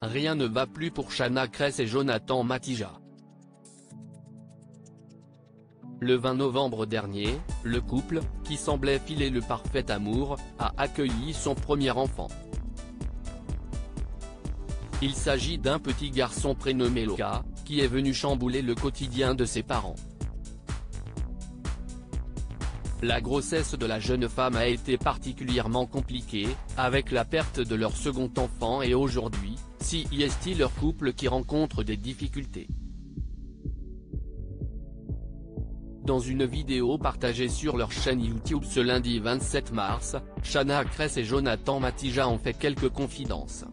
rien ne va plus pour Shana Kress et Jonathan Matija. Le 20 novembre dernier, le couple, qui semblait filer le parfait amour, a accueilli son premier enfant. Il s'agit d'un petit garçon prénommé Luca, qui est venu chambouler le quotidien de ses parents. La grossesse de la jeune femme a été particulièrement compliquée, avec la perte de leur second enfant et aujourd'hui, c'est leur couple qui rencontre des difficultés. Dans une vidéo partagée sur leur chaîne YouTube ce lundi 27 mars, Shana Kress et Jonathan Matija ont fait quelques confidences.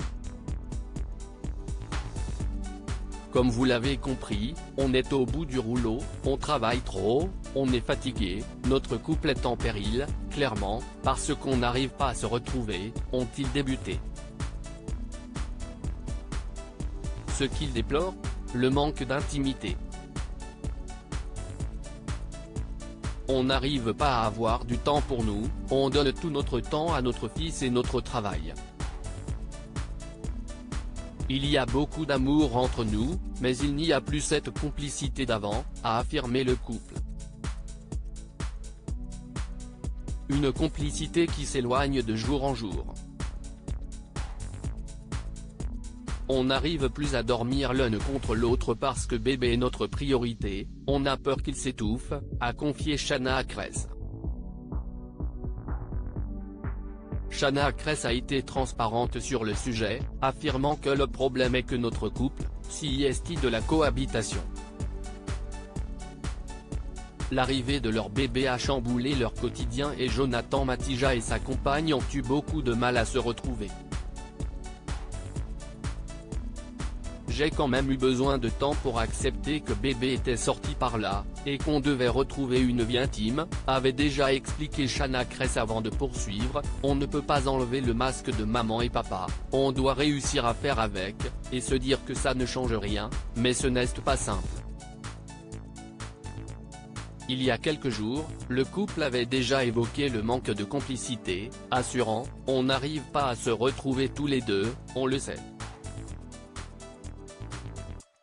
Comme vous l'avez compris, on est au bout du rouleau, on travaille trop, on est fatigué, notre couple est en péril, clairement, parce qu'on n'arrive pas à se retrouver, ont-ils débuté. Ce qu'ils déplorent ? Le manque d'intimité. On n'arrive pas à avoir du temps pour nous, on donne tout notre temps à notre fils et notre travail. Il y a beaucoup d'amour entre nous, mais il n'y a plus cette complicité d'avant, a affirmé le couple. Une complicité qui s'éloigne de jour en jour. On n'arrive plus à dormir l'un contre l'autre parce que bébé est notre priorité, on a peur qu'il s'étouffe, a confié Shana Kress. Shana Kress a été transparente sur le sujet, affirmant que le problème est que notre couple, c'est de la cohabitation. L'arrivée de leur bébé a chamboulé leur quotidien et Jonathan Matija et sa compagne ont eu beaucoup de mal à se retrouver. J'ai quand même eu besoin de temps pour accepter que bébé était sorti par là, et qu'on devait retrouver une vie intime, avait déjà expliqué Shana Kress avant de poursuivre, on ne peut pas enlever le masque de maman et papa, on doit réussir à faire avec, et se dire que ça ne change rien, mais ce n'est pas simple. Il y a quelques jours, le couple avait déjà évoqué le manque de complicité, assurant « On n'arrive pas à se retrouver tous les deux, on le sait.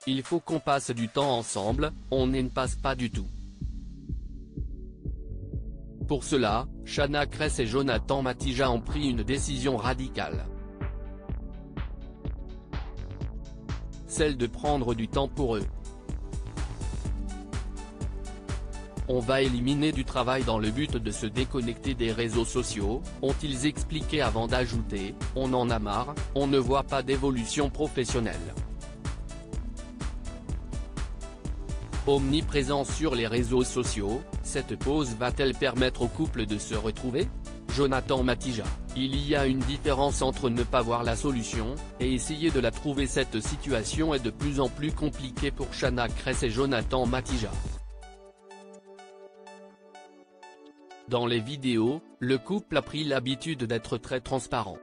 Il faut qu'on passe du temps ensemble, on ne passe pas du tout. » Pour cela, Shana Kress et Jonathan Matija ont pris une décision radicale. Celle de prendre du temps pour eux. On va éliminer du travail dans le but de se déconnecter des réseaux sociaux, ont-ils expliqué avant d'ajouter, on en a marre, on ne voit pas d'évolution professionnelle. Omniprésent sur les réseaux sociaux, cette pause va-t-elle permettre au couple de se retrouver ? Jonathan Matija, il y a une différence entre ne pas voir la solution, et essayer de la trouver. Cette situation est de plus en plus compliquée pour Shana Kress et Jonathan Matija. Dans les vidéos, le couple a pris l'habitude d'être très transparent.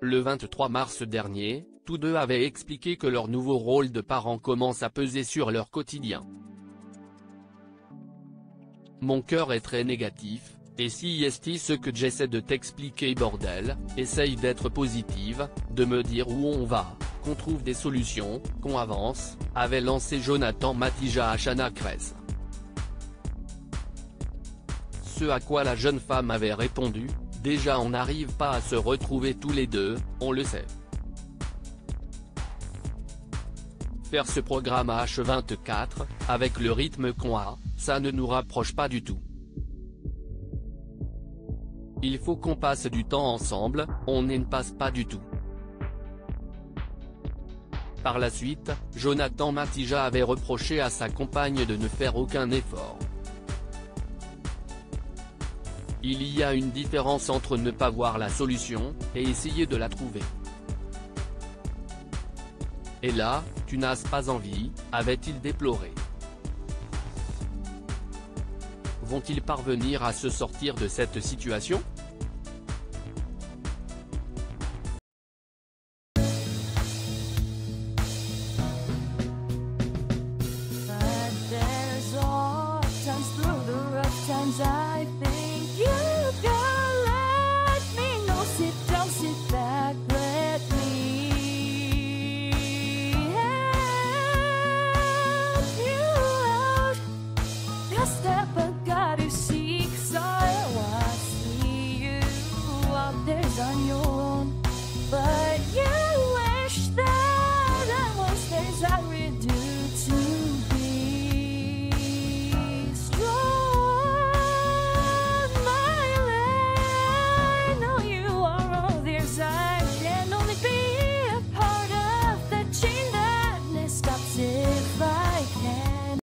Le 23 mars dernier, tous deux avaient expliqué que leur nouveau rôle de parents commence à peser sur leur quotidien. Mon cœur est très négatif, et si ce que j'essaie de t'expliquer bordel, essaye d'être positive, de me dire où on va, qu'on trouve des solutions, qu'on avance, avait lancé Jonathan Matija à Shana Kress. Ce à quoi la jeune femme avait répondu, « Déjà on n'arrive pas à se retrouver tous les deux, on le sait. Faire ce programme à H24, avec le rythme qu'on a, ça ne nous rapproche pas du tout. Il faut qu'on passe du temps ensemble, on ne passe pas du tout. » Par la suite, Jonathan Matija avait reproché à sa compagne de ne faire aucun effort. Il y a une différence entre ne pas voir la solution, et essayer de la trouver. Et là, tu n'as pas envie, avait-il déploré. Vont-ils parvenir à se sortir de cette situation ? I think you can let me know. Sit down, sit back. on your